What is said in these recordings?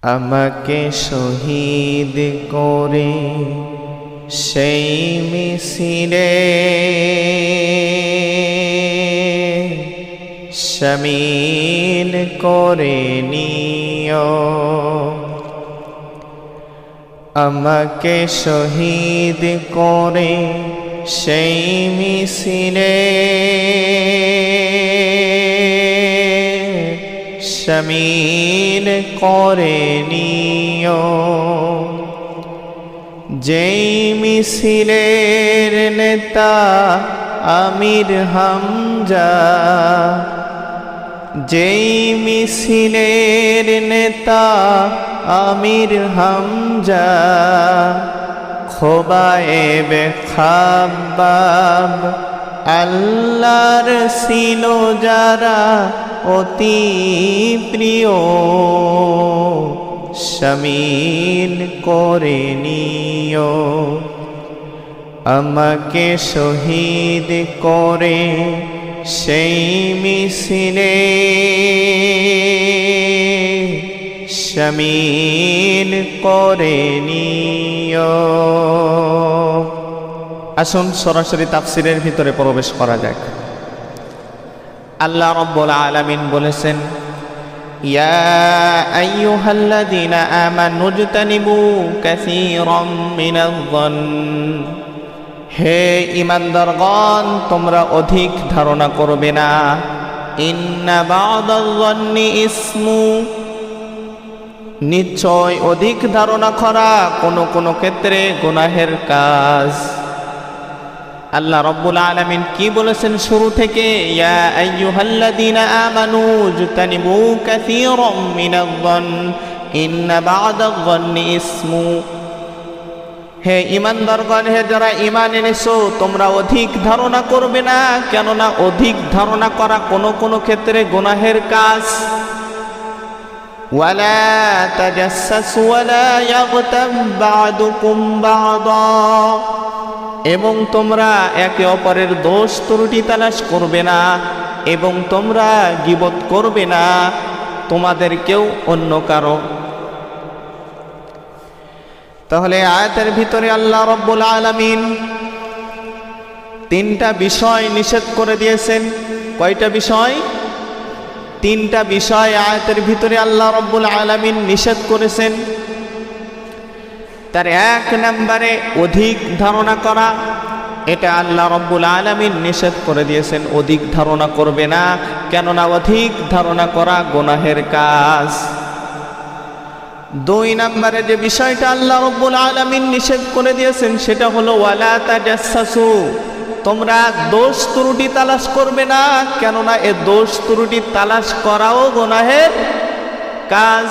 আমাকে শহীদ করে সেই মিছিলে শামিল করে নিও। আমাকে শহীদ করে সেই মিছিলে শামিল করে নিও। যেই মিছিলের নেতা আমির হামজা, যেই মিছিলের নেতা আমির হামজা, খোবায়েব খাব্বাব আল্লাহর ছিল যারা অতি প্রিয়, শামিল করে নিও। আমাকে শহীদ করে সেই মিছিলে শামিল করে নিও। আসুন সরাসরি তাফসিরের ভিতরে প্রবেশ করা যাক। আল্লাহ রাব্বুল আলামিন বলেছেন, ইয়া আইয়ুহাল্লাযীনা আমানু ইজতানিবু কাসীরাম মিনায-যন্ন, হে ঈমানদারগণ তোমরা অধিক ধারণা করবে না। ইন্না বা'দায-যন্নি ইসমু, নিশ্চয় অধিক ধারণা করা কোনো কোনো ক্ষেত্রে গুনাহের কাজ। আল্লাহ রাব্বুল আলামিন কি বলেছেন শুরু থেকে? ইয়া আইয়ুহাল্লাযীনা আমানু ইজতানিবু কাসীরাম মিনায-যন্ন ইন্না বা'দায-যন্নি ইসমু, হে ঈমানদারগণ, হে যারা ঈমান এনেছো তোমরা অধিক ধারণা করবে না, কেননা অধিক ধারণা করা কোনো কোনো ক্ষেত্রে গুনাহের কাজ। ওয়ালা তাজাসসু ওয়ালা ইয়াগতাব বা'দুকুম বা'দা, এবং তোমরা একে অপরের দোষ ত্রুটি তালাশ করবে না, এবং তোমরা গীবত করবে না তোমাদের কেউ অন্য কারো। তাহলে আয়াতের ভিতরে আল্লাহ রাব্বুল আলামিন তিনটা বিষয় নিষেধ করে দিয়েছেন। কয়টা বিষয়? তিনটা বিষয় আয়াতের ভিতরে আল্লাহ রাব্বুল আলামিন নিষেধ করেছেন। তার এক নম্বরে অধিক ধারণা করা, এটা আল্লাহ রাব্বুল আলামিন নিষেধ করে দিয়েছেন, অধিক ধারণা করবে না, কেননা অধিক ধারণা করা গুনাহের কাজ। দুই নম্বরে যে বিষয়টা আল্লাহ রাব্বুল আলামিন নিষেধ করে দিয়েছেন সেটা হলো ওয়ালা তাজাসসু, তোমরা দোষ ত্রুটি তালাশ করবে না, কেননা এ দোষ ত্রুটি তালাশ করাও গুনাহের কাজ।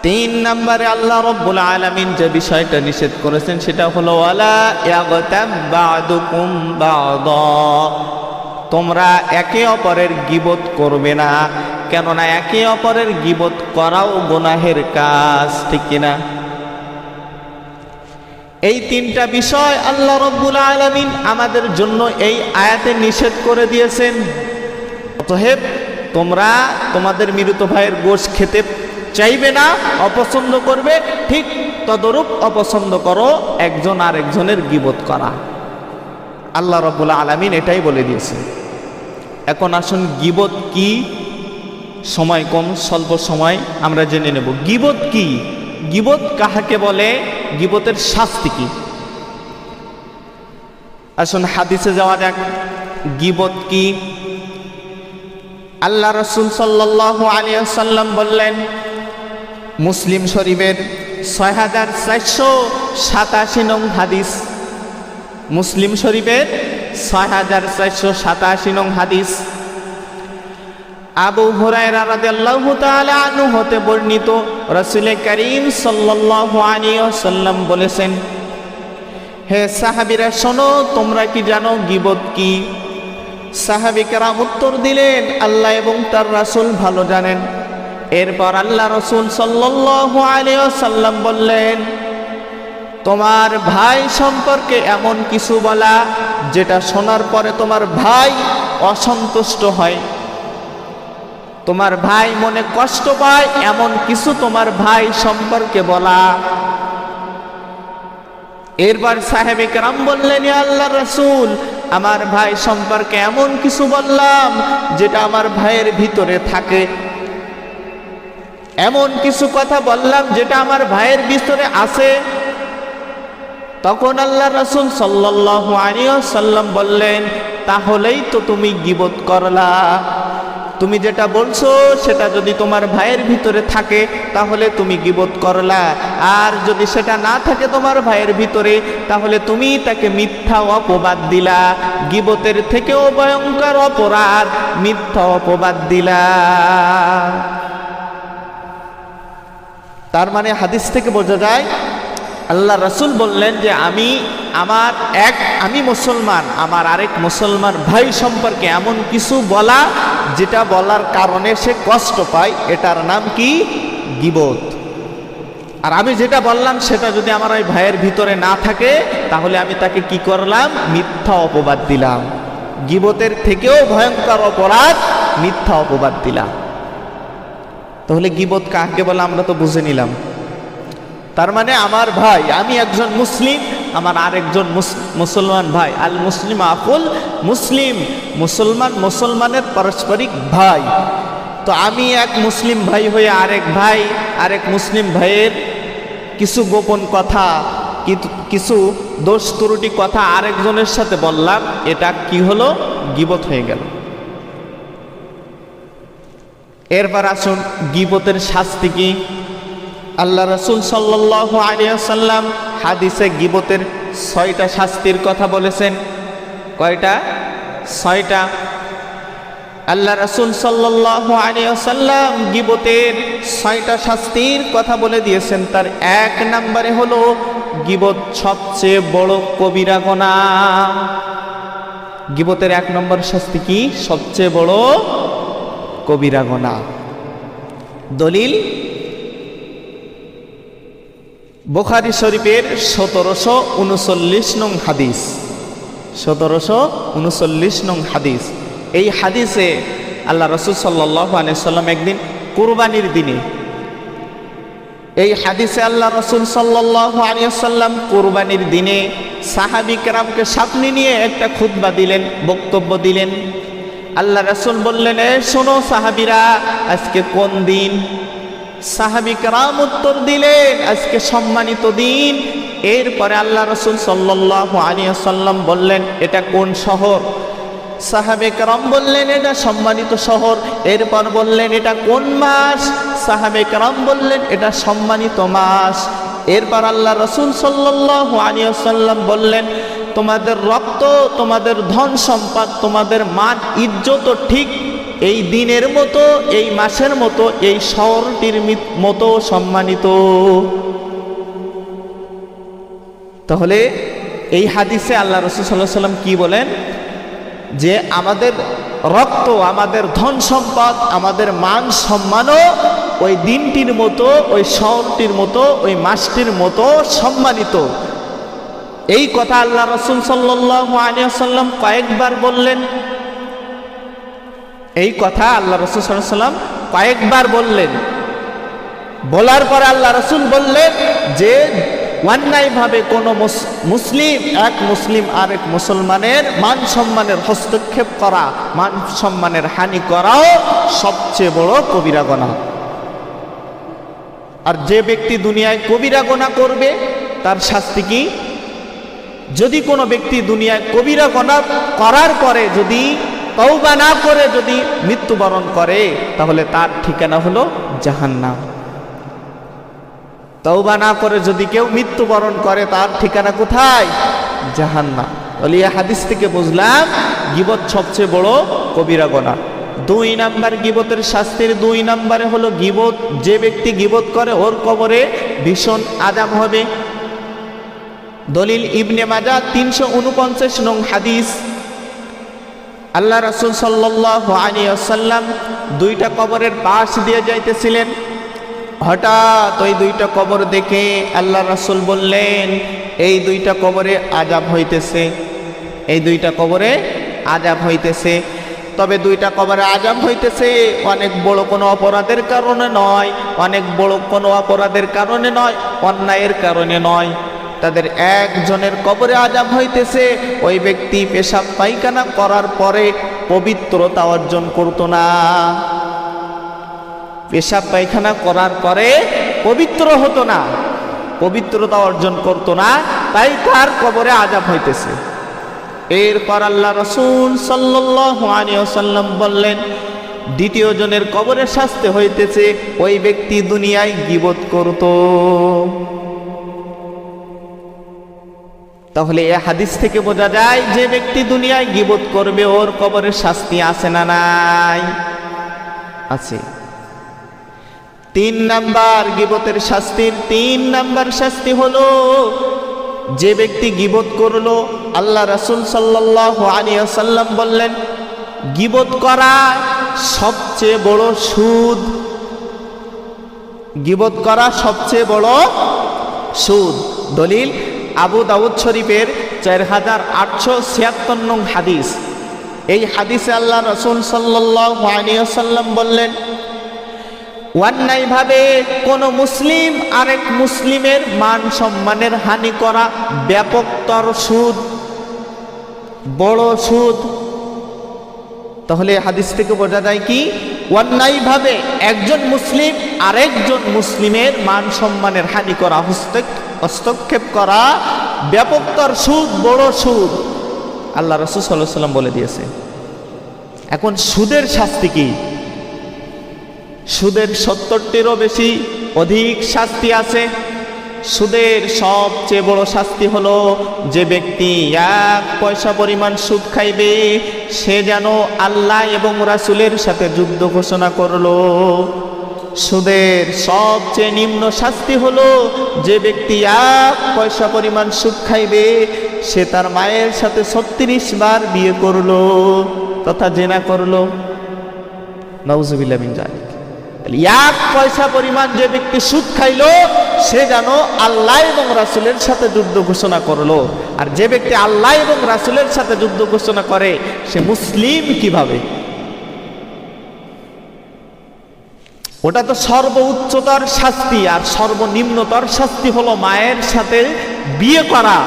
তিন নম্বরে আল্লাহ রাব্বুল আলামিন যে বিষয়টা নিষেধ করেছেন সেটা হলো ওয়ালা ইয়াগতাব বা'দুকুম বা'দা, তোমরা একে অপরের গীবত করবে না, কেননা একে অপরের গীবত করাও গুনাহের কাজ। ঠিক কিনা? এই তিনটা বিষয় আল্লাহ রাব্বুল আলামিন আমাদের জন্য এই আয়াতে নিষেধ করে দিয়েছেন। অতএব তোমরা তোমাদের মৃত ভাইয়ের গোশত খেতে চাইবে না, অপছন্দ করবে, ঠিক তদরূপ অপছন্দ করো একজন আরেকজনের গীবত করা। আল্লাহ রাব্বুল আলামিন এটাই বলে দিয়েছে। এখন আসুন গীবত কি, সময় কম, স্বল্প সময় আমরা জেনে নেব গীবত কি, গীবত কাহাকে বলে, গীবতের শাস্তি কি। আসুন হাদিসে যাওয়া যাক। গীবত কি? আল্লাহ রাসূল সাল্লাল্লাহু আলাইহি ওয়াসাল্লাম বললেন, মুসলিম শরীফের ৬৪৮৭ নং হাদিস, মুসলিম শরীফের ৬৪৮৭ নং হাদিস, আবু হুরায়রা রাদিয়াল্লাহু তাআলা আনহু হতে বর্ণিত, রাসূল করিম সাল্লাল্লাহু আলাইহি ওয়াসাল্লাম বলেছেন, হে সাহাবীরা শোনো, তোমরা কি জানো গীবত কি? সাহাবী কেরাম উত্তর দিলেন, আল্লাহ এবং তার রাসূল ভালো জানেন। এরপর আল্লাহ রাসূল সাল্লাল্লাহু আলাইহি ওয়াসাল্লাম বললেন, তোমার ভাই সম্পর্কে এমন কিছু বলা যেটা শোনার পরে তোমার ভাই অসন্তুষ্ট হয়। তোমার ভাই মনে কষ্ট পায় এমন কিছু তোমার ভাই সম্পর্কে বলা। এরপর সাহেবে কেরাম বললেন, ইয়া আল্লাহর রাসূল, আমার ভাই সম্পর্কে এমন কিছু বললাম যেটা আমার ভাইয়ের ভিতরে থাকে, এমন কিছু কথা বললাম যেটা আমার ভাইয়ের ভিতরে আছে। তখন আল্লাহর রাসূল সাল্লাল্লাহু আলাইহি ওয়াসাল্লাম বললেন, তাহলেই তো তুমি গীবত করলা। তুমি যেটা বলছো সেটা যদি তোমার ভাইয়ের ভিতরে থাকে তাহলে তুমি গীবত করলা, আর যদি সেটা না থাকে তোমার ভাইয়ের ভিতরে তাহলে তুমি তাকে মিথ্যা অপবাদ দিলা। গীবতের থেকেও ভয়ঙ্কর অপরাধ মিথ্যা অপবাদ দিলা। তার মানে হাদিস থেকে বোঝা যায় আল্লাহ রাসূল বললেন যে আমি মুসলমান, আমার আরেক মুসলমান ভাই সম্পর্কে এমন কিছু বলা যেটা বলার কারণে সে কষ্ট পায়, এটার নাম কি? গীবত। আর আমি যেটা বললাম সেটা যদি আমার ওই ভাইয়ের ভিতরে না থাকে তাহলে আমি তাকে কি করলাম? মিথ্যা অপবাদ দিলাম। গীবতের থেকেও ভয়ঙ্কর অপরাধ মিথ্যা অপবাদ দিলাম। তাহলে গীবত কাকে বলে আমরা তো বুঝে নিলাম। তার মানে আমার ভাই, আমি একজন মুসলিম, আমার আরেকজন মুসলমান ভাই, আল মুসলিম আকুল মুসলিম, মুসলমান মুসলমানের পারস্পরিক ভাই। তো আমি এক মুসলিম ভাই হয়ে আরেক মুসলিম ভাইয়ের কিছু গোপন কথা, কিছু দোষ ত্রুটি কথা আরেকজনের সাথে বললাম, এটা কি হলো? গীবত হয়ে গেল। এরপর আসুন গীবতের শাস্তি কি। আল্লাহ রাসূল সাল্লাল্লাহু আলাইহি ওয়াসাল্লাম হাদিসে গীবতের 6টা শাস্তির কথা বলেছেন। কয়টা? 6টা। আল্লাহ রাসূল সাল্লাল্লাহু আলাইহি ওয়াসাল্লাম গীবতের 6টা শাস্তির কথা বলে দিয়েছেন। তার 1 নম্বরে হলো গীবত সবচেয়ে বড় কবিরা গুনাহ। গীবতের 1 নম্বর শাস্তি কি? সবচেয়ে বড় কবিরা গুনাহ। দলিল বুখারী শরীফের 1739 নং হাদিস। 1739 নং হাদিস। এই হাদিসে আল্লাহ রাসূল সাল্লাল্লাহু আলাইহি সাল্লাম একদিন কুরবানির দিনে, এই হাদিসে আল্লাহ রাসূল সাল্লাল্লাহু আলাইহি সাল্লাম কুরবানির দিনে সাহাবী কেরামকে সামনে নিয়ে একটা খুতবা দিলেন, বক্তব্য দিলেন। আল্লাহ রাসূল বললেন, শোনো সাহাবীরা, আজকে কোন দিন? সাহাবী কেরাম উত্তর দিলেন, আজকে সম্মানিত দিন। এরপরে আল্লাহ রাসূল সাল্লাল্লাহু আলাইহি ওয়াসাল্লাম বললেন, এটা কোন শহর? সাহাবে কেরাম বললেন, এটা সম্মানিত শহর। এরপর বললেন, এটা কোন মাস? সাহাবে কেরাম বললেন, এটা সম্মানিত মাস। এরপর আল্লাহ রাসূল সাল্লাল্লাহু আলাইহি ওয়াসাল্লাম বললেন, তোমাদের রক্ত, তোমাদের ধন সম্পদ, তোমাদের মান ইজ্জত ঠিক এই দিনের মতো, এই মাসের মতো, এই শহরটির মতো সম্মানিত। তাহলে এই হাদিসে আল্লাহ রাসূল সাল্লাল্লাহু আলাইহি ওয়াসাল্লাম কি বলেন? যে আমাদের রক্ত, আমাদের ধন সম্পদ, আমাদের মান সম্মানও ওই দিনটির মতো, ওই শহরটির মতো, ওই মাসটির মতো সম্মানিত। এই কথা আল্লাহ রাসূল সাল্লাল্লাহু আলাইহি ওয়াসাল্লাম কয়েকবার বললেন। এই কথা আল্লাহ রাসূল সাল্লাল্লাহু আলাইহি ওয়াসাল্লাম কয়েকবার বললেন। বলার পরে আল্লাহ রাসূল বললেন যে অন্যায়ভাবে কোনো মুসলিম, এক মুসলিম আরেক মুসলমানের মান সম্মানের হস্তক্ষেপ করা, মান সম্মানের হানি করাও সবচেয়ে বড় কবিরা গুনাহ। আর যে ব্যক্তি দুনিয়ায় কবিরা গুনাহ করবে তার শাস্তি কি? যদি কোনো ব্যক্তি দুনিয়ায় কবিরা গুনাহ করার পরে যদি তওবা না করে যদি মৃত্যুবরণ করে তাহলে তার ঠিকানা হলো জাহান্নাম। তওবা না করে যদি কেউ মৃত্যুবরণ করে তার ঠিকানা কোথায়? জাহান্নাম। তাহলে এই হাদিস থেকে বুঝলাম গীবত সবচেয়ে বড় কবিরা গুনাহ। 2 নাম্বার গীবতের শাস্তির 2 নম্বরে হলো গীবত, যে ব্যক্তি গীবত করে ওর কবরে ভীষণ আযাব হবে। দলিল ইবনে মাজাহ 349 নং হাদিস। আল্লাহ রাসূল সাল্লাল্লাহু আলাইহি ওয়াসাল্লাম 2টা কবরের পাশ দিয়ে যাইতেছিলেন। হঠাৎ ওই 2টা কবর দেখে আল্লাহ রাসূল বললেন, এই 2টা কবরে আযাব হইতেছে, এই 2টা কবরে আযাব হইতেছে। তবে দুইটা কবরে আযাব হইতেছে অনেক বড় কোনো অপরাধের কারণে নয়, অনেক বড় কোনো অপরাধের কারণে নয়, অন্যায়ের কারণে নয়। তাদের একজনের কবরে আযাব হইতেছে ওই ব্যক্তি পেশাব পায়খানা করার পরে পবিত্রতা অর্জন করত না। পেশাব পায়খানা করার পরে পবিত্র হতো না, পবিত্রতা অর্জন করত না, তাই তার কবরে আযাব হইতেছে। এরপর আল্লাহ রাসূল সাল্লাল্লাহু আলাইহি ওয়াসাল্লাম বললেন, দ্বিতীয় জনের কবরে শাস্তি হইতেছে ওই ব্যক্তি দুনিয়ায় গীবত করত। তাহলে এই হাদিস থেকে বোঝা যায় যে ব্যক্তি দুনিয়ায় গীবত করবে ওর কবরে শাস্তি আছে না নাই? আছে। 3 নাম্বার গীবতের শাস্তির 3 নাম্বার শাস্তি হলো, যে ব্যক্তি গীবত করলো, আল্লাহ রাসূল সাল্লাল্লাহু আলাইহি ওয়াসাল্লাম বললেন গীবত করা সবচেয়ে বড় সুদ। গীবত করা সবচেয়ে বড় সুদ। দলিল আবু দাউদ শরীফের 4876 নং হাদিস। এই হাদিসে আল্লাহ রাসূল সাল্লাল্লাহু আলাইহি ওয়াসাল্লাম বললেন, অন্যায়ভাবে কোন মুসলিম আরেক মুসলিমের মান সম্মানের হানি করা ব্যাপকতর সুদ, বড় সুদ। তাহলে হাদিস থেকে বোঝা যায় কি, অন্যায়ভাবে একজন মুসলিম আরেকজন মুসলিমের মান সম্মানের হানি করা, হস্তক্ষেপ করা ব্যাপকতর সুদ, বড় সুদ। আল্লাহ রাসূল সাল্লাল্লাহু আলাইহি ওয়াসাল্লাম বলে দিয়েছে। এখন সুদের শাস্তি কি? সুদের 70টিরও বেশি অধিক শাস্তি আছে। সুদের সবচেয়ে বড় শাস্তি হলো, যে ব্যক্তি 1 পয়সা পরিমাণ সুদ খাইবে সে যেন আল্লাহ এবং রাসূলের সাথে যুদ্ধ ঘোষণা করলো। সুদের সবচেয়ে নিম্ন শাস্তি হলো, যে ব্যক্তি 1 পয়সা পরিমাণ সুদ খাইবে সে তার মায়ের সাথে 36 বার বিয়ে করলো তথা জিনা করলো। নাউযুবিল্লাহ মিন যালিক। 1 পয়সা পরিমাণ যে ব্যক্তি সুদ খাইলো সে যেন আল্লাহ এবং রাসূলের সাথে যুদ্ধ ঘোষণা করলো। আর যে ব্যক্তি আল্লাহ এবং রাসূলের সাথে যুদ্ধ ঘোষণা করে সে মুসলিম কিভাবে? ওটা তো সর্বোচ্চতর শাস্তি, আর সর্বনিম্নতর শাস্তি হলো মায়ের সাথে বিয়ে করা।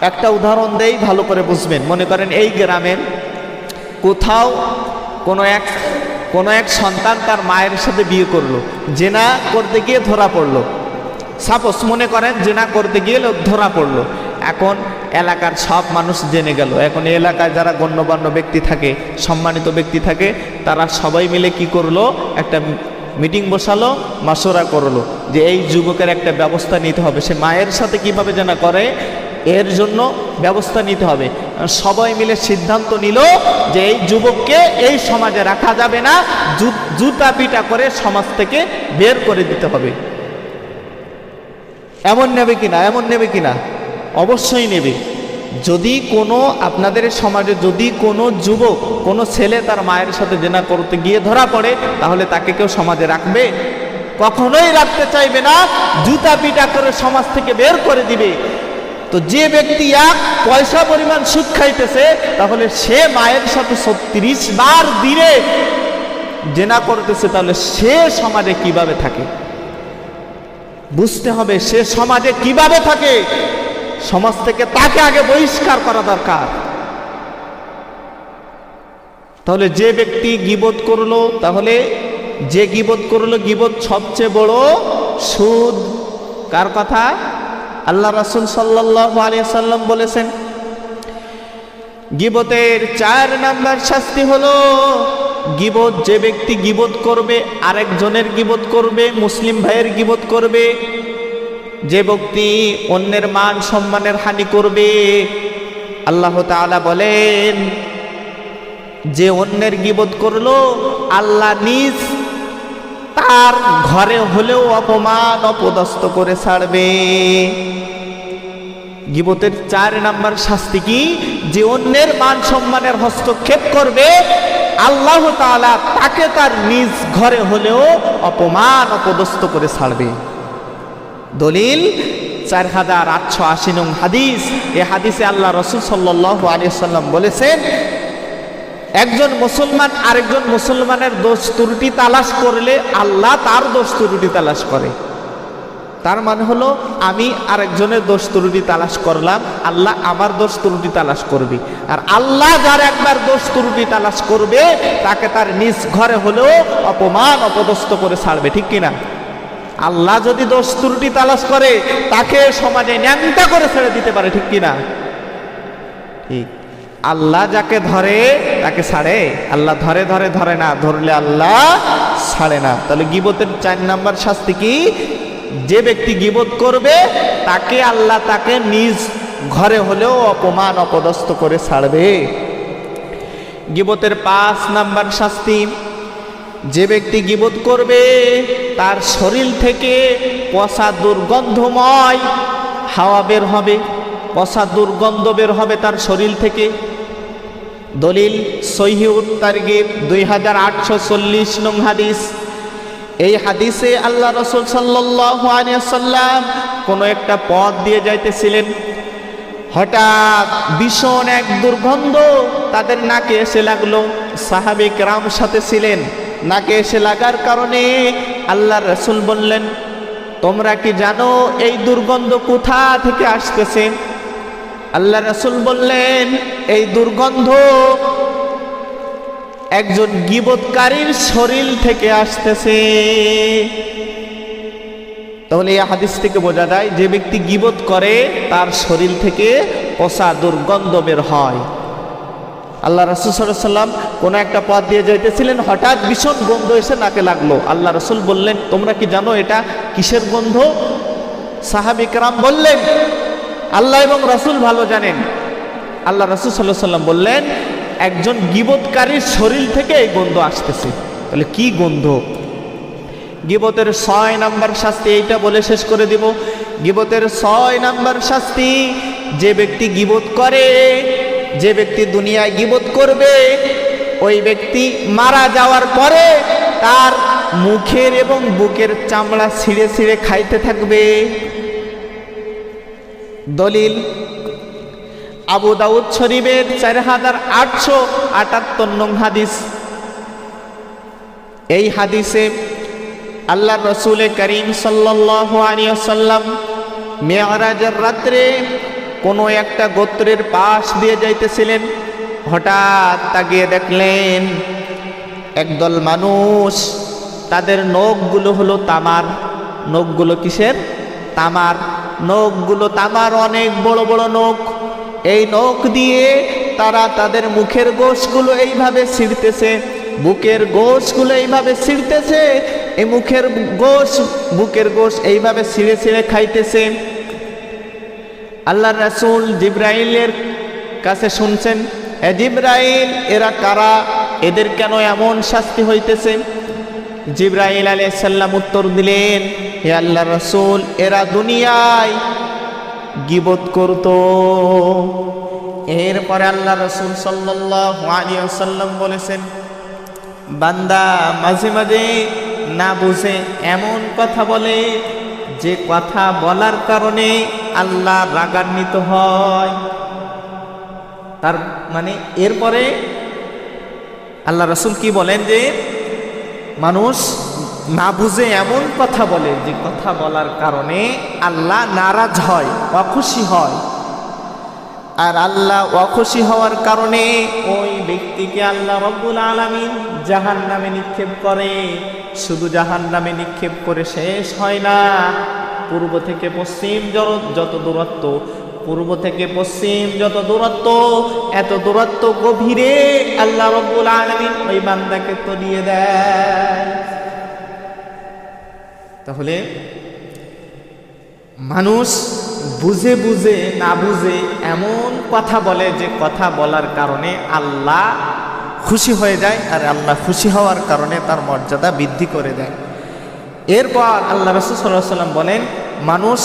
একটা উদাহরণ দেই, ভালো করে বুঝবেন। মনে করেন এই গ্রামের কোথাও কোনো এক সন্তান তার মায়ের সাথে বিয়ে করলো, জেনা করতে গিয়ে ধরা পড়লো। সাপোজ মনে করেন জেনা করতে গিয়ে ধরা পড়লো। এখন এলাকার সব মানুষ জেনে গেল। এখন এই এলাকায় যারা গণ্যমান্য ব্যক্তি থাকে, সম্মানিত ব্যক্তি থাকে, তারা সবাই মিলে কি করলো, একটা মিটিং বসালো, মাশওয়ারা করলো যে এই যুবকের একটা ব্যবস্থা নিতে হবে। সে মায়ের সাথে কিভাবে জেনা করে এর জন্য ব্যবস্থা নিতে হবে। সবাই মিলে সিদ্ধান্ত নিল যে এই যুবককে এই সমাজে রাখা যাবে না, জুতা পিটা করে সমাজ থেকে বের করে দিতে হবে। এমন নেবে কিনা? এমন নেবে কিনা? অবশ্যই নেবে। যদি কোনো আপনাদের সমাজে যদি কোনো যুবক, কোনো ছেলে তার মায়ের সাথে জেনা করতে গিয়ে ধরা পড়ে, তাহলে তাকে কেউ সমাজে রাখবে? কখনোই রাখতে চাইবে না, জুতা পিটা করে সমাজ থেকে বের করে দিবে। তো যে ব্যক্তি 1 পয়সা পরিমাণ সুদ খাইতেছে, তাহলে সে মায়ের সাথে 36 বার দিনে জেনা করতেছে, তাহলে সে সমাজে কিভাবে থাকে? বুঝতে হবে সে সমাজে কিভাবে থাকে। সমাজ থেকে তাকে আগে বহিষ্কার করা দরকার। তাহলে যে ব্যক্তি গীবত করলো, তাহলে যে গীবত করলো, গীবত সবচেয়ে বড় সুদ। কার কথা? আল্লাহ রাসূল সাল্লাল্লাহু আলাইহি ওয়াসাল্লাম বলেছেন, গীবতের 4 নাম্বার শাস্তি হলো, গীবত যে ব্যক্তি গীবত করবে, আরেকজনের গীবত করবে, মুসলিম ভাইয়ের গীবত করবে, যে ব্যক্তি অন্যের মান সম্মানের হানি করবে, আল্লাহ তাআলা বলেন যে অন্যের গীবত করলো, আল্লাহ নিজ তার ঘরে হলেও অপমান অপদস্থ করে ছাড়বে। গীবতের 4 নাম্বার শাস্তি কি? যে অন্যের মান সম্মানের হস্তক্ষেপ করবে, আল্লাহ তাআলা তাকে তার নিজ ঘরে হলেও অপমান অপদস্থ করে ছাড়বে। দলিল 4880 নং হাদিস। এই হাদিসে আল্লাহ রাসূল সাল্লাল্লাহু আলাইহি ওয়াসাল্লাম বলেছেন, একজন মুসলমান আরেকজন মুসলমানের দোষ ত্রুটি তালাশ করলে আল্লাহ তার দোষ ত্রুটি তালাশ করে। তার মানে হলো আমি আরেকজনের দোষ ত্রুটি তালাশ করলাম, আল্লাহ আমার দোষ ত্রুটি তালাশ করবে। আর আল্লাহ যার একবার দোষ ত্রুটি তালাশ করবে তাকে তার নিজ ঘরে হলেও অপমান অপদস্থ করে ছাড়বে, ঠিক কিনা? আল্লাহ যদি দোষ ত্রুটি তালাশ করে তাকে সমাজে ন্যাংটা করে ছেড়ে দিতে পারে, ঠিক কিনা? ঠিক। আল্লাহ যাকে ধরে তাকে ছাড়ে? আল্লাহ ধরে ধরে ধরে না, ধরলে আল্লাহ ছাড়ে না। তাহলে গীবতের 4 নাম্বার শাস্তি কি? যে ব্যক্তি গীবত করবে তাকে আল্লাহ তাকে নিজ ঘরে হলেও অপমান অপদস্থ করে ছাড়বে। গীবতের 5 নাম্বার শাস্তি, যে ব্যক্তি গীবত করবে তার শরীর থেকে পচা দুর্গন্ধময় হাওয়া বের হবে, পচা দুর্গন্ধ বের হবে তার শরীর থেকে। দলিল সহিহুত তারগিব 2840 নং হাদিস। এই হাদিসে আল্লাহ রাসূল সাল্লাল্লাহু আলাইহি ওয়াসাল্লাম কোন একটা পথ দিয়ে যাইতেছিলেন, হঠাৎ ভীষণ এক দুর্গন্ধ তাদের নাকে এসে লাগলো। সাহাবী কেরাম সাথে ছিলেন, নাকে এসে লাগার কারণে আল্লাহ রাসূল বললেন, তোমরা কি জানো এই দুর্গন্ধ কোথা থেকে আসতেছে? আল্লাহ রাসূল বললেন, এই দুর্গন্ধ একজন গীবতকারীর শরীর থেকে আসতেছে। তাহলে এই হাদিস থেকে বোঝা যায় যে ব্যক্তি গীবত করে তার শরীর থেকে পচা দুর্গন্ধ বের হয়। আল্লাহ রাসূল সাল্লাল্লাহু আলাইহি ওয়াসাল্লাম কোন একটা পথ দিয়ে যাইতেছিলেন, হঠাৎ ভীষণ গন্ধ এসে নাকে লাগলো। আল্লাহ রাসূল বললেন, তোমরা কি জানো এটা কিসের গন্ধ? সাহাবী কেরাম বললেন, আল্লাহ এবং রাসূল ভালো জানেন। আল্লাহ রাসূল সাল্লাল্লাহু আলাইহি ওয়াসাল্লাম বললেন, একজন গীবতকারীর শরীর থেকে এই গন্ধ আসতেছে। তাহলে কি গন্ধ? গীবতের 6 নাম্বার শাস্তি, এইটা বলে শেষ করে দিব। গীবতের 6 নাম্বার শাস্তি, যে ব্যক্তি গীবত করে, যে ব্যক্তি দুনিয়ায় গীবত করবে, ওই ব্যক্তি মারা যাওয়ার পরে তার মুখের এবং বুকের চামড়া ছিঁড়ে ছিঁড়ে খাইতে থাকবে। দলিল আবু দাউদ শরীফের 4878 নং হাদিস। এই হাদিসে আল্লাহ রাসূল করিম সাল্লাল্লাহু আলাইহি ওয়াসাল্লাম মেরাজের রাত্রে কোনো একটা গোত্রের পাশ দিয়ে যাইতেছিলেন, হঠাৎ তাকিয়ে দেখলেন একদল মানুষ, তাদের নখগুলো হলো তামার। নখগুলো কিসের? তামার। নখগুলো তামার, অনেক বড় বড় নখ। এই নখ দিয়ে তারা তাদের মুখের গোশগুলো এইভাবে ছিঁড়তেছে, বুকের গোশগুলো এইভাবে ছিঁড়তেছে, এই মুখের গোশ বুকের গোশ এইভাবে ছিঁড়ে ছিঁড়ে খাইতেছে। আল্লাহর রাসূল জিবরাইলের কাছে শুনছেন, হে জিবরাইল, এরা কারা? এদের কেন এমন শাস্তি হইতেছে? জিবরাইল আলাইহিস সালাম উত্তর দিলেন, হে আল্লাহর রাসূল, এরা দুনিয়ায় গীবত করত। এরপরে আল্লাহ রাসূল সাল্লাল্লাহু আলাইহি ওয়াসাল্লাম বলেছেন, বান্দা মাঝে মাঝে না বুঝে এমন কথা বলে যে কথা বলার কারণে আল্লাহ রাগান্বিত হয়। তার মানে এরপরে আল্লাহ রাসূল কি বলেন, যে মানুষ না বুঝে এমন কথা বলে যে কথা বলার কারণে আল্লাহ নারাজ হয়, অখুশি হয়। আর আল্লাহ অখুশি হওয়ার কারণে ওই ব্যক্তিকে আল্লাহ রব্বুল আলামিন জাহান্নামে নিক্ষেপ করে। শুধু জাহান্নামে নিক্ষেপ করে শেষ হয় না, পূর্ব থেকে পশ্চিম যত দূরত্ব, পূর্ব থেকে পশ্চিম যত দূরত্ব, এত দূরত্ব গভীরে আল্লাহ রব্বুল আলামিন ওই বান্দাকে তলিয়ে দেয়। তাহলে মানুষ বুঝে বুঝে না বুঝে এমন কথা বলে যে কথা বলার কারণে আল্লাহ খুশি হয়ে যায়, আর আল্লাহ খুশি হওয়ার কারণে তার মর্যাদা বৃদ্ধি করে দেয়। এরপর আল্লাহ রাসূল সাল্লাল্লাহু আলাইহি ওয়াসাল্লাম বলেন, মানুষ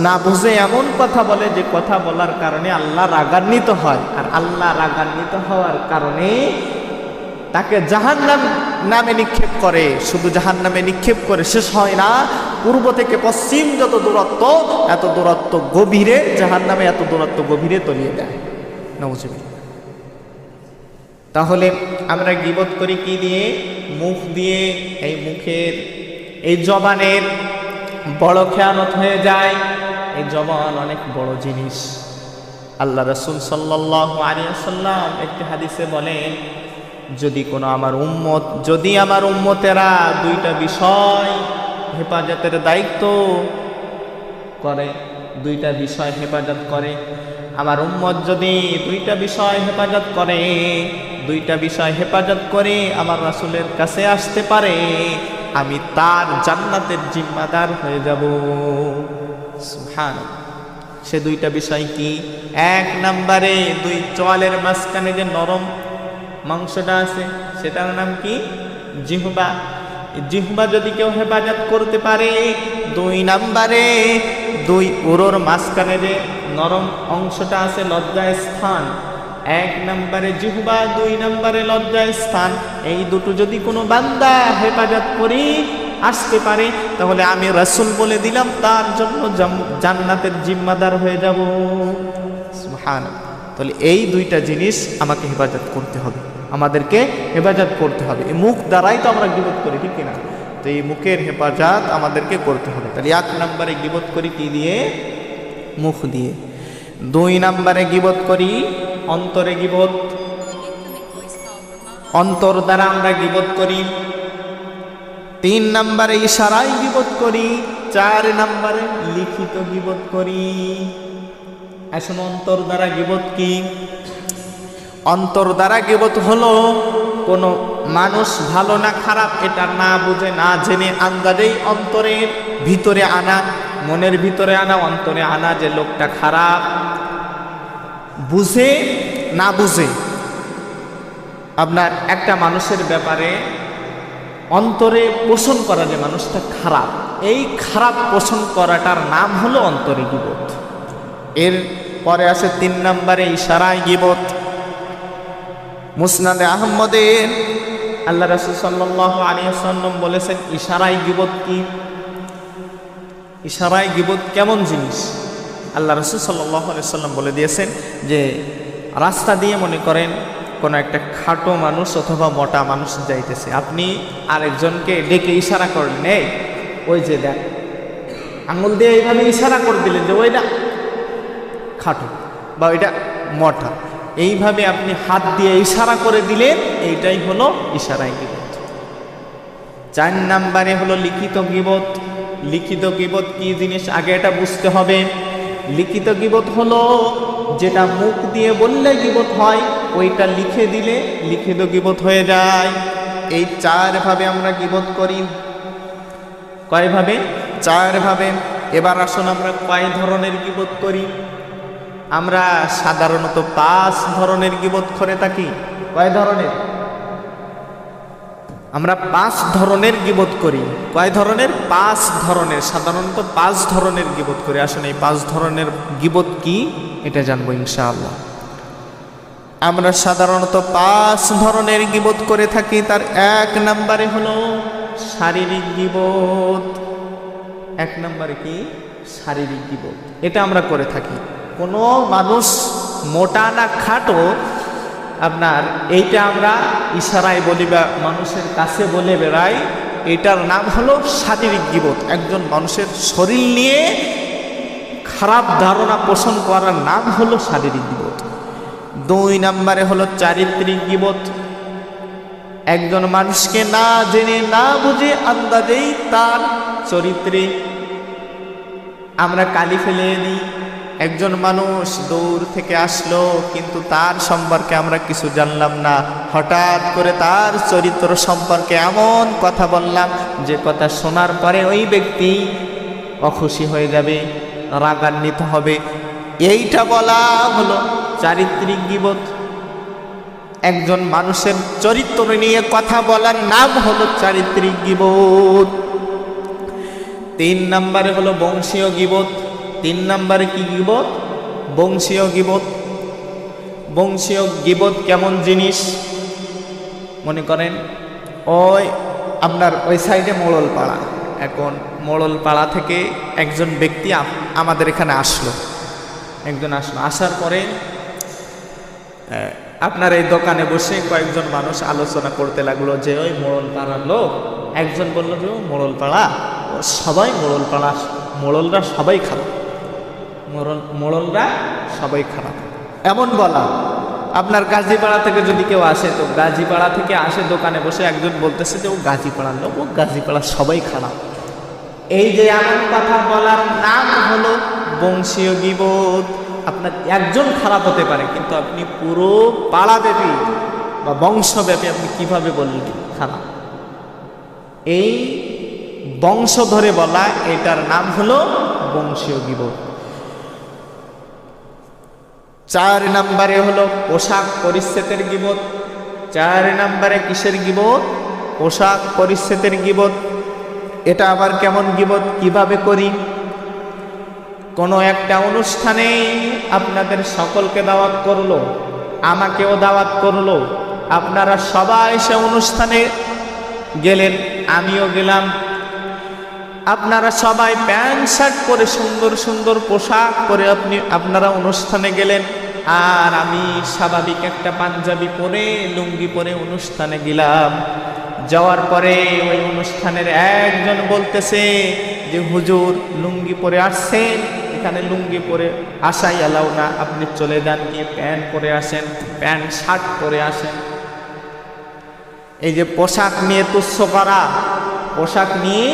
না বুঝে এমন কথা বলে যে কথা বলার কারণে আল্লাহ রাগান্বিত হয়, আর আল্লাহ রাগান্বিত হওয়ার কারণে তাকে জাহান্নাম নামে নিক্ষেপ করে। শুধু জাহান্নামে নিক্ষেপ করে শেষ হয় না, পূর্ব থেকে পশ্চিম যত দূরত্ব, এত দূরত্ব গভীরে জাহান্নামে, এত দূরত্ব গভীরে তলিয়ে দেয়। নাউযুবিল্লাহ। তাহলে আমরা গীবত করি কি দিয়ে? মুখ দিয়ে। এই মুখের, এই জবানের বড় খেয়ানত হয়ে যায়। এই জবান অনেক বড় জিনিস। আল্লাহ রাসূল সাল্লাল্লাহু আলাইহি ওয়াসাল্লাম একটি হাদিসে বলেন, যদি আমার উম্মতেরা দুইটা বিষয় হেফাজতের দায়িত্ব করে, দুইটা বিষয় হেফাজত করে, আমার উম্মত যদি দুইটা বিষয় হেফাজত করে আমার রাসূলের কাছে আসতে পারে, আমি তার জান্নাতের জিম্মাদার হয়ে যাব। সুবহানাল্লাহ। সে দুইটা বিষয় কি? এক নম্বরে, দুই চোয়ালের মাঝখানে যে নরম মাংসটা আছে সেটার নাম কি? জিহ্বা। জিহ্বা যদি কেউ হেফাজত করতে পারে, দুই নম্বরে দুই উরুর মাঝখানে যে নরম অংশটা আছে লজ্জা স্থান, এক নম্বরে জিহ্বা, দুই নম্বরে লজ্জা স্থান, এই দুটো যদি কোনো বান্দা হেফাজত করি আসতে পারে, তাহলে আমি রাসূল বলে দিলাম তার জন্য জান্নাতের জিম্মাদার হয়ে যাব। সুবহানাল্লাহ। তাহলে এই দুইটা জিনিস আমাকে হেফাজত করতে হবে, আমাদেরকে হেফাজত করতে হবে। এই মুখ দ্বারাই তো আমরা গীবত করি, ঠিক কিনা? তো এই মুখের হেফাজত আমাদেরকে করতে হবে। তাহলে এক নম্বরে গীবত করি কি দিয়ে? মুখ দিয়ে। দুই নম্বরে গীবত করি অন্তরে গীবত, অন্তর দ্বারা আমরা গীবত করি। তিন নম্বরে ইশারায় গীবত করি। চার নম্বরে লিখিত গীবত করি। আসলে অন্তর দ্বারা গীবত কি? অন্তর দ্বারা গীবত হলো কোনো মানুষ ভালো না খারাপ এটা না বুঝে, না জেনে, আন্দাজেই অন্তরের ভিতরে আনা, মনের ভিতরে আনা, অন্তরে আনা যে লোকটা খারাপ, বুঝে না বুঝে আপনার একটা মানুষের ব্যাপারে অন্তরে পোষণ করা যে মানুষটা খারাপ, এই খারাপ পোষণ করাটার নাম হলো অন্তরে গীবত। এর পরে আসে তিন নম্বরে ইশারায় গীবত। মুসনাদে আহমদে আল্লাহ রাসূল সাল্লাল্লাহু আলাইহি ওয়াসাল্লাম বলেছেন ইশারায় গীবত কি? ইশারায় গীবত কেমন জিনিস? আল্লাহ রাসূল সাল্লাল্লাহু আলাইহি ওয়াসাল্লাম বলে দিয়েছেন যে রাস্তা দিয়ে মনে করেন কোনো একটা খাটো মানুষ অথবা মোটা মানুষ যাইতেছে, আপনি আরেকজনকে ডেকে ইশারা করলেন, এই ওই যে দেখ, আঙুল দিয়ে এইভাবে ইশারা করে দিলেন যে ওইটা খাটো বা ওইটা মোটা, এইভাবে আপনি হাত দিয়ে ইশারা করে দিলেন, এইটাই হলো ইশারায় গীবত। চার নম্বরে হলো লিখিত গীবত। লিখিত গীবত কি জিনিস আগে এটা বুঝতে হবে। লিখিত গীবত হলো যেটা মুখ দিয়ে বললে গীবত হয়, ওইটা লিখে দিলে লিখিত গীবত হয়ে যায়। এই চার ভাবে আমরা গীবত করি। কয় ভাবে? চার ভাবে। এবার আসুন আমরা কয় ধরনের গীবত করি? আমরা সাধারণত 5 ধরনের গীবত করে থাকি। কয় ধরনের? আমরা 5 ধরনের গীবত করি। কয় ধরনের? 5 ধরনের। সাধারণত 5 ধরনের গীবত করি। আসুন এই 5 ধরনের গীবত কি এটা জানবো ইনশাআল্লাহ। আমরা সাধারণত 5 ধরনের গীবত করে থাকি। তার এক নম্বরে হলো শারীরিক গীবত। এক নম্বরে কি? শারীরিক গীবত। এটা আমরা করে থাকি। কোনো মানুষ মোটা না খাটো, আপনার এইটা আমরা ইশারায় বলি বা মানুষের কাছে বলে বেড়াই, এটার নাম হলো শারীরিক গীবত। একজন মানুষের শরীর নিয়ে খারাপ ধারণা পোষণ করার নাম হলো শারীরিক গীবত। দুই নম্বরে হলো চারিত্রিক গীবত। একজন মানুষকে না জেনে না বুঝে আন্দাজেই তার চরিত্রে আমরা কালি ফেলে দিই। একজন মানুষ দূর থেকে আসলো, কিন্তু তার সম্পর্কে আমরা কিছু জানলাম না, হঠাৎ করে তার চরিত্র সম্পর্কে এমন কথা বললাম যে কথা শোনার পরে ওই ব্যক্তি অখুশি হয়ে যাবে, রাগান্বিত হবে। এইটা বলা হলো চারিত্রিক গীবত। একজন মানুষের চরিত্র নিয়ে কথা বলার নাম হলো চারিত্রিক গীবত। 3 নম্বরে হলো বংশীয় গীবত। 3 নম্বরে কি গীবত? বংশীয় গীবত। বংশীয় গীবত কেমন জিনিস? মনে করেন ওই আপনার ওই সাইডে মোড়ল পাড়া, এখন মোড়ল পাড়া থেকে একজন ব্যক্তি আমাদের এখানে আসলো। একজন আসলো, আসার পরে আপনার এই দোকানে বসে কয়েকজন মানুষ আলোচনা করতে লাগলো যে ওই মোড়ল পাড়ার লোক, একজন বলল যে ও মোড়ল পাড়া, ও সবাই মোড়ল পাড়া, মোড়লরা সবাই খারাপ, মোড়লরা সবাই খারাপ, এমন বলা। আপনার গাজীপাড়া থেকে যদি কেউ আসে, তো গাজীপাড়া থেকে আসে দোকানে বসে একজন বলতেছে যে ও গাজীপাড়ার লোক, ও গাজীপাড়া সবাই খারাপ। এই যে এমন কথা বলার নাম হলো বংশীয় গীবত। আপনার একজন খারাপ হতে পারে, কিন্তু আপনি পুরো পাড়াব্যাপী বা বংশব্যাপী আপনি কিভাবে বললেন খারাপ? এই বংশ ধরে বলা, এটার নাম হলো বংশীয় গীবত। 4 নম্বরে হলো পোশাক পরিচ্ছদের গীবত। 4 নম্বরে কিসের গীবত? পোশাক পরিচ্ছদের গীবত। এটা আবার কেমন গীবত, কিভাবে করি? কোনো একটা অনুষ্ঠানে আপনাদের সকলকে দাওয়াত করলো, আমাকেও দাওয়াত করলো, আপনারা সবাই সে অনুষ্ঠানে গেলেন, আমিও গেলাম। আপনারা সবাই প্যান্ট শার্ট পরে সুন্দর সুন্দর পোশাক পরে আপনারা অনুষ্ঠানে গেলেন, আর আমি স্বাভাবিক একটা পাঞ্জাবি পরে লুঙ্গি পরে অনুষ্ঠানে গেলাম। যাওয়ার পরে ওই অনুষ্ঠানের একজন বলতেছে যে হুজুর লুঙ্গি পরে আসছেন, এখানে লুঙ্গি পরে আসাই এলাও না, আপনি চলে যান, গিয়ে প্যান্ট পরে আসেন, প্যান্ট শার্ট পরে আসেন। এই যে পোশাক নিয়ে তুচ্ছ করা, পোশাক নিয়ে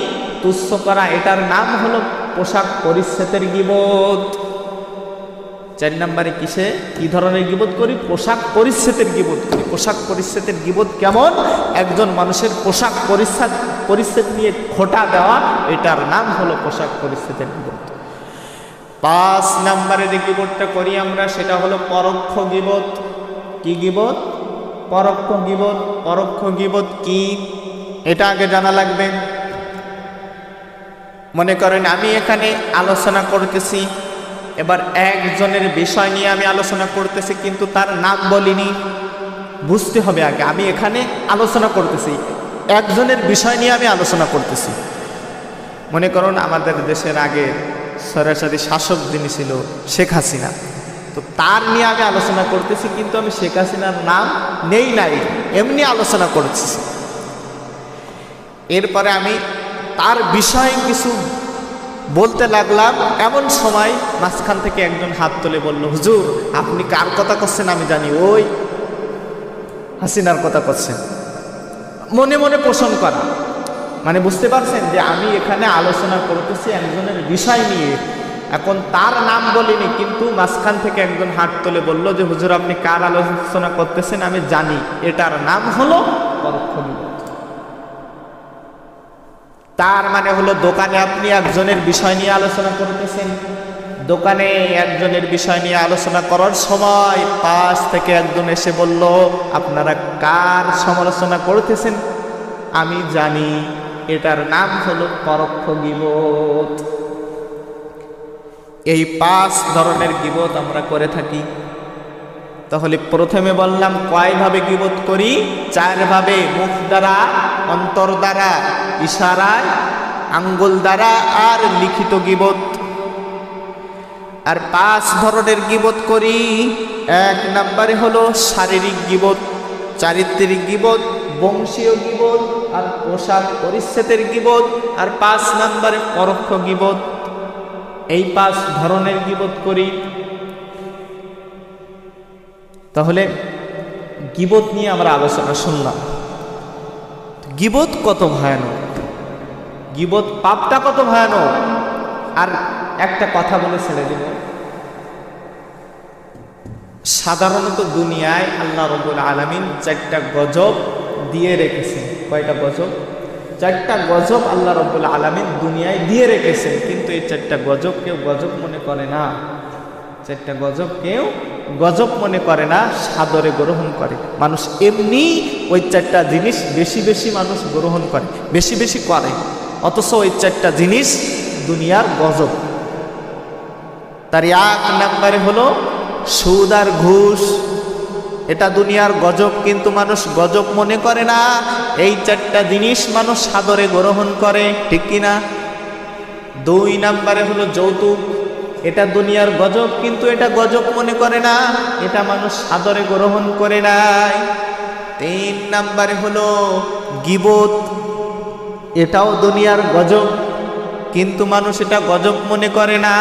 তুচ্ছ করা, এটার নাম হলো পোশাক পরিচ্ছদের গীবত। 4 নম্বরে কিসে কি ধরনের গীবত করি? পোশাক পরিচ্ছদের গীবত করি। পোশাক পরিচ্ছদের গীবত কেমন? একজন মানুষের পোশাক পরিচ্ছদ নিয়ে খোঁটা দেওয়া, এটার নাম হলো পোশাক পরিচ্ছদের গীবত। 5 নম্বরে যে গীবতটা করি আমরা, সেটা হলো পরোক্ষ গীবত। কি গীবত? পরোক্ষ গীবত। পরোক্ষ গীবত কি, এটা আগে জানা লাগবে। মনে করেন আমি এখানে আলোচনা করতেছি, এবার একজনের বিষয় নিয়ে আমি আলোচনা করতেছি, কিন্তু তার নাম বলিনি। বুঝতে হবে আগে আমি এখানে আলোচনা করতেছি, একজনের বিষয় নিয়ে আমি আলোচনা করতেছি। মনে করুন আমাদের দেশের আগে সরাসরি শাসক যিনি ছিল শেখ হাসিনা, তো তার নিয়ে আমি আলোচনা করতেছি, কিন্তু আমি শেখ হাসিনার নাম নেই নাই, এমনি আলোচনা করতেছি। এরপরে আমি তার বিষয়ে কিছু বলতে লাগলাম, এমন সময় মাঝখান থেকে একজন হাত তুলে বলল, হুজুর আপনি কার কথা করছেন আমি জানি, ওই হাসিনার কথা করছেন। মনে মনে পোষণ করা, মানে বুঝতে পারছেন যে আমি এখানে আলোচনা করতেছি একজনের বিষয় নিয়ে, এখন তার নাম বলিনি, কিন্তু মাঝখান থেকে একজন হাত তুলে বলল যে হুজুর আপনি কার আলোচনা করতেছেন আমি জানি, এটার নাম হলো পরোক্ষ গীবত। তার মানে হলো দোকানে আপনি একজনের বিষয় নিয়ে আলোচনা করতেছেন, দোকানে একজনের বিষয় নিয়ে আলোচনা করার সময় পাশ থেকে একজন এসে বলল আপনারা কার সমালোচনা করতেছেন আমি জানি, এটার নাম হলো পরোক্ষ গীবত। এই 5 ধরনের গীবত আমরা করে থাকি। তাহলে প্রথমে বললাম কয়ভাবে গীবত করি? 4 ভাবে, মুখ দ্বারা, অন্তর দ্বারা, ইশারায়, আঙ্গুল দ্বারা আর লিখিত গীবত। আর 5 ধরনের গীবত করি। 1 নম্বরে হলো শারীরিক গীবত, চারিত্রিক গীবত, বংশীয় গীবত আর পোশাক পরিচ্ছদের গীবত। আর 5 নম্বরে পরোক্ষ গীবত। এই 5 ধরনের গীবত করি। তাহলে গীবত নিয়ে আমরা আলোচনা শুনলাম। গীবত কত ভয়ানক, গীবত পাপটা কত ভয়ানক। আর একটা কথা বলে ছেড়ে দিব, সাধারণত দুনিয়ায় আল্লাহ রাব্বুল আলামিন 4টা গজব দিয়ে রেখেছেন। কয়টা গজব? 4টা গজব আল্লাহ রাব্বুল আলামিন দুনিয়ায় দিয়ে রেখেছেন, কিন্তু এই 4টা গজব কেউ গজব মনে করে না। 4টা গজব কেউ গজব মনে করে না, সাদরে গ্রহণ করে। মানুষ এমনি ওই 4টা জিনিস বেশি বেশি মানুষ গ্রহণ করে, বেশি বেশি করে, অথচ ওই 4টা জিনিস দুনিয়ার গজব। তার 1 নম্বরে হলো সুদ আর ঘুষ। এটা দুনিয়ার গজব, কিন্তু মানুষ গজব মনে করে না। এই 4টা জিনিস মানুষ সাদরে গ্রহণ করে, ঠিক কিনা? 2 নম্বরে হলো যৌতুক। এটা দুনিয়ার গজব, কিন্তু এটা গজব মনে করে না, এটা মানুষ সাদরে গ্রহণ করে নাই। 3 নম্বরে হলো গীবত, এটাও দুনিয়ার গজব, কিন্তু মানুষ এটা গজব মনে করে না।